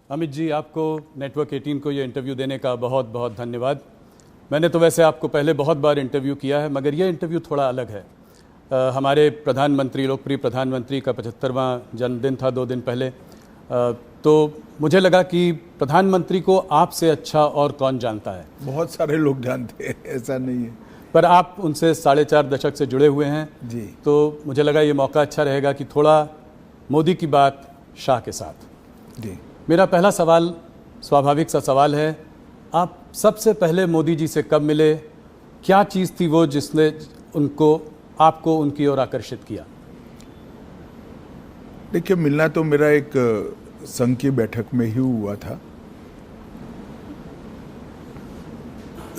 अमित जी, आपको नेटवर्क 18 को ये इंटरव्यू देने का बहुत बहुत धन्यवाद। मैंने तो वैसे आपको पहले बहुत बार इंटरव्यू किया है, मगर ये इंटरव्यू थोड़ा अलग है। हमारे प्रधानमंत्री, लोकप्रिय प्रधानमंत्री का 75वां जन्मदिन था 2 दिन पहले। तो मुझे लगा कि प्रधानमंत्री को आपसे अच्छा और कौन जानता है। बहुत सारे लोग जानते हैं, ऐसा नहीं है, पर आप उनसे 4.5 दशक से जुड़े हुए हैं जी। तो मुझे लगा ये मौका अच्छा रहेगा कि थोड़ा मोदी की बात शाह के साथ। जी, मेरा पहला सवाल स्वाभाविक सा सवाल है, आप सबसे पहले मोदी जी से कब मिले? क्या चीज़ थी वो जिसने आपको उनकी ओर आकर्षित किया? देखिए, मिलना तो मेरा एक संघ की बैठक में ही हुआ था।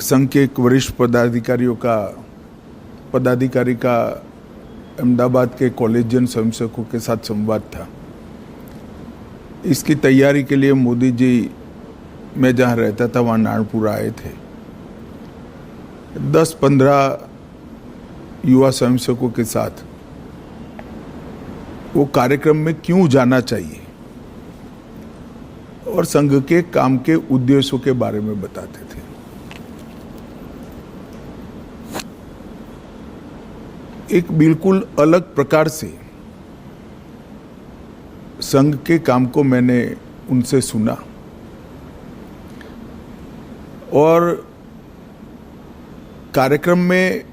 संघ के एक वरिष्ठ पदाधिकारी का अहमदाबाद के कॉलेजियन स्वयंसेवकों के साथ संवाद था। इसकी तैयारी के लिए मोदी जी, मैं जहाँ रहता था वहाँ नारनपुर आए थे। 10-15 युवा स्वयंसेवकों के साथ वो कार्यक्रम में क्यों जाना चाहिए और संघ के काम के उद्देश्यों के बारे में बताते थे। एक बिल्कुल अलग प्रकार से संघ के काम को मैंने उनसे सुना और कार्यक्रम में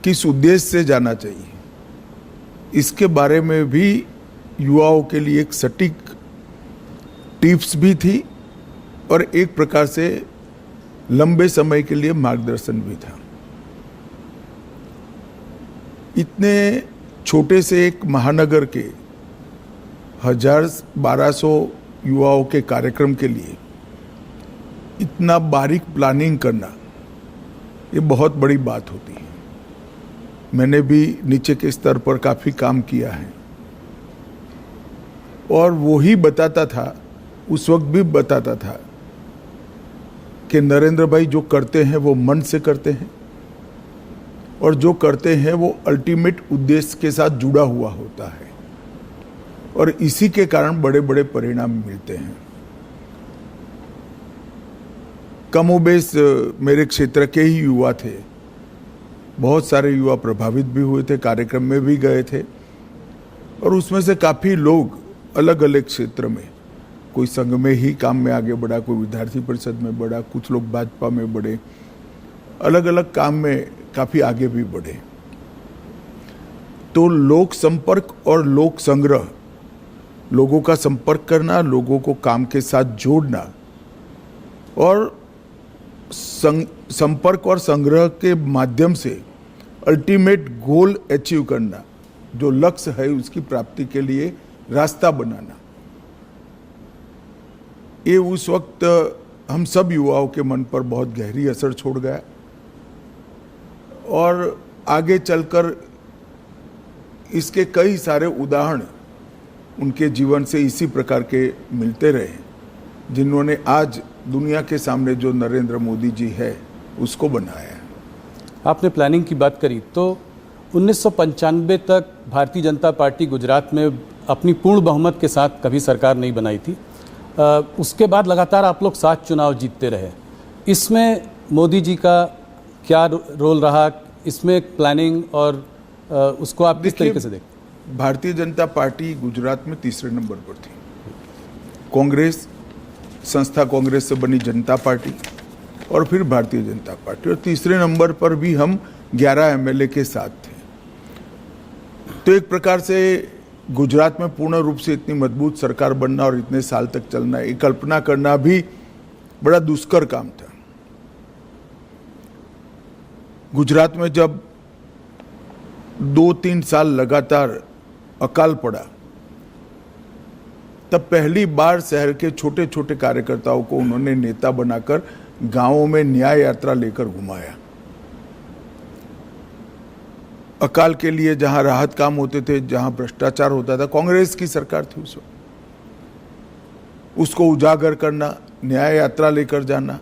किस उद्देश्य से जाना चाहिए इसके बारे में भी युवाओं के लिए एक सटीक टिप्स भी थी और एक प्रकार से लंबे समय के लिए मार्गदर्शन भी था। इतने छोटे से एक महानगर के 1200 युवाओं के कार्यक्रम के लिए इतना बारीक प्लानिंग करना, ये बहुत बड़ी बात होती है। मैंने भी नीचे के स्तर पर काफ़ी काम किया है और वो ही बताता था, उस वक्त भी बताता था कि नरेंद्र भाई जो करते हैं वो मन से करते हैं और जो करते हैं वो अल्टीमेट उद्देश्य के साथ जुड़ा हुआ होता है और इसी के कारण बड़े बड़े परिणाम मिलते हैं। कमोबेश मेरे क्षेत्र के ही युवा थे, बहुत सारे युवा प्रभावित भी हुए थे, कार्यक्रम में भी गए थे और उसमें से काफ़ी लोग अलग अलग क्षेत्र में, कोई संघ में ही काम में आगे बढ़ा, कोई विद्यार्थी परिषद में बढ़ा, कुछ लोग भाजपा में बढ़े, अलग अलग काम में काफ़ी आगे भी बढ़े। तो लोक संपर्क और लोक संग्रह, लोगों का संपर्क करना, लोगों को काम के साथ जोड़ना और संपर्क और संग्रह के माध्यम से अल्टीमेट गोल अचीव करना, जो लक्ष्य है उसकी प्राप्ति के लिए रास्ता बनाना, ये उस वक्त हम सब युवाओं के मन पर बहुत गहरी असर छोड़ गया और आगे चलकर इसके कई सारे उदाहरण उनके जीवन से इसी प्रकार के मिलते रहे, जिन्होंने आज दुनिया के सामने जो नरेंद्र मोदी जी है उसको बनाया है। आपने प्लानिंग की बात करी तो 1995 तक भारतीय जनता पार्टी गुजरात में अपनी पूर्ण बहुमत के साथ कभी सरकार नहीं बनाई थी। उसके बाद लगातार आप लोग 7 चुनाव जीतते रहे। इसमें मोदी जी का क्या रोल रहा? इसमें प्लानिंग और उसको आप किस तरीके से देखते? भारतीय जनता पार्टी गुजरात में तीसरे नंबर पर थी। कांग्रेस, संस्था कांग्रेस से बनी जनता पार्टी और फिर भारतीय जनता पार्टी, और तीसरे नंबर पर भी हम 11 एमएलए के साथ थे। तो एक प्रकार से गुजरात में पूर्ण रूप से इतनी मजबूत सरकार बनना और इतने साल तक चलना, ये कल्पना करना भी बड़ा दुष्कर काम था। गुजरात में जब 2-3 साल लगातार अकाल पड़ा, तब पहली बार शहर के छोटे छोटे कार्यकर्ताओं को उन्होंने नेता बनाकर गांवों में न्याय यात्रा लेकर घुमाया। अकाल के लिए जहां राहत काम होते थे, जहां भ्रष्टाचार होता था, कांग्रेस की सरकार थी उस वक्त, उसको उजागर करना, न्याय यात्रा लेकर जाना।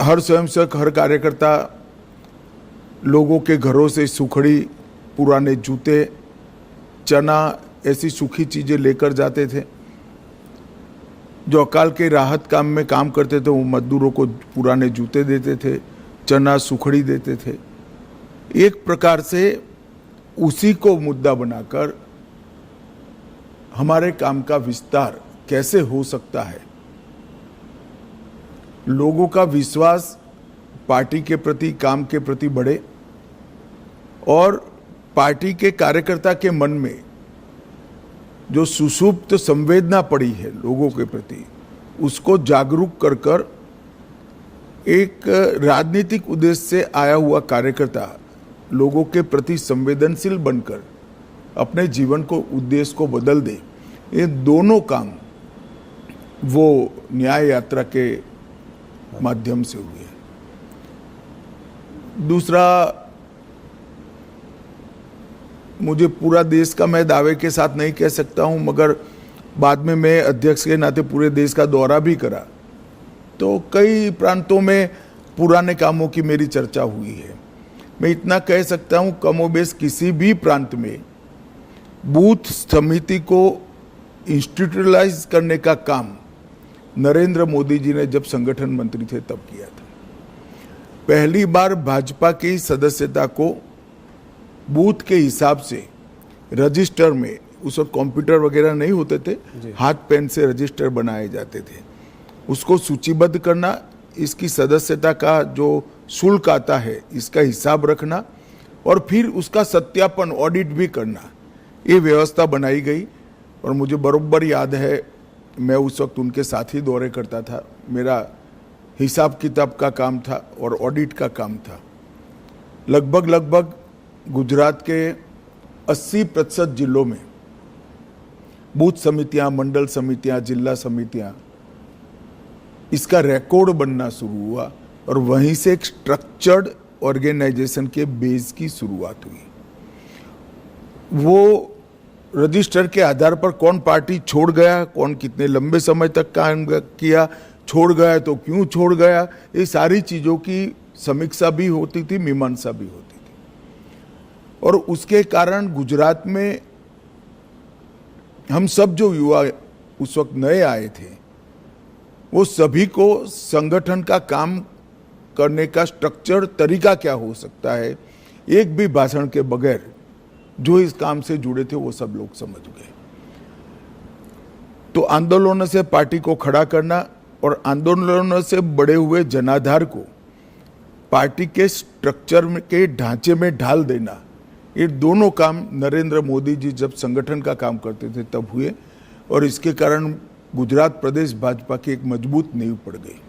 हर स्वयंसेवक, हर कार्यकर्ता लोगों के घरों से सुखड़ी, पुराने जूते, चना, ऐसी सूखी चीजें लेकर जाते थे जो अकाल के राहत काम में काम करते थे वो मजदूरों को पुराने जूते देते थे, चना सुखड़ी देते थे। एक प्रकार से उसी को मुद्दा बनाकर हमारे काम का विस्तार कैसे हो सकता है, लोगों का विश्वास पार्टी के प्रति, काम के प्रति बढ़े और पार्टी के कार्यकर्ता के मन में जो सुषुप्त संवेदना पड़ी है लोगों के प्रति, उसको जागरूक कर कर एक राजनीतिक उद्देश्य से आया हुआ कार्यकर्ता लोगों के प्रति संवेदनशील बनकर अपने जीवन को, उद्देश्य को बदल दे। ये दोनों काम वो न्याय यात्रा के माध्यम से हुए। दूसरा, मुझे पूरा देश का मैं दावे के साथ नहीं कह सकता हूं, मगर बाद में मैं अध्यक्ष के नाते पूरे देश का दौरा भी करा, तो कई प्रांतों में पुराने कामों की मेरी चर्चा हुई है। मैं इतना कह सकता हूं, कमोबेश किसी भी प्रांत में बूथ समिति को इंस्टीट्यूशनलाइज करने का काम नरेंद्र मोदी जी ने जब संगठन मंत्री थे तब किया था। पहली बार भाजपा की सदस्यता को बूथ के हिसाब से रजिस्टर में, उस वक्त कंप्यूटर वगैरह नहीं होते थे, हाथ पेन से रजिस्टर बनाए जाते थे, उसको सूचीबद्ध करना, इसकी सदस्यता का जो शुल्क आता है इसका हिसाब रखना और फिर उसका सत्यापन, ऑडिट भी करना, ये व्यवस्था बनाई गई। और मुझे बरोबर याद है, मैं उस वक्त उनके साथ ही दौरे करता था, मेरा हिसाब किताब का काम था और ऑडिट का काम था। लगभग गुजरात के 80% जिलों में बूथ समितियां, मंडल समितियां, जिला समितियां, इसका रिकॉर्ड बनना शुरू हुआ और वहीं से एक स्ट्रक्चर्ड ऑर्गेनाइजेशन के बेस की शुरुआत हुई। वो रजिस्टर के आधार पर कौन पार्टी छोड़ गया, कौन कितने लंबे समय तक काम किया, छोड़ गया तो क्यों छोड़ गया, ये सारी चीज़ों की समीक्षा भी होती थी, मीमांसा भी होती थी। और उसके कारण गुजरात में हम सब जो युवा उस वक्त नए आए थे, वो सभी को संगठन का काम करने का स्ट्रक्चर, तरीका क्या हो सकता है, एक भी भाषण के बगैर जो इस काम से जुड़े थे वो सब लोग समझ गए। तो आंदोलनों से पार्टी को खड़ा करना और आंदोलनों से बड़े हुए जनाधार को पार्टी के स्ट्रक्चर के ढांचे में ढाल देना, ये दोनों काम नरेंद्र मोदी जी जब संगठन का काम करते थे तब हुए और इसके कारण गुजरात प्रदेश भाजपा की एक मजबूत नींव पड़ गई।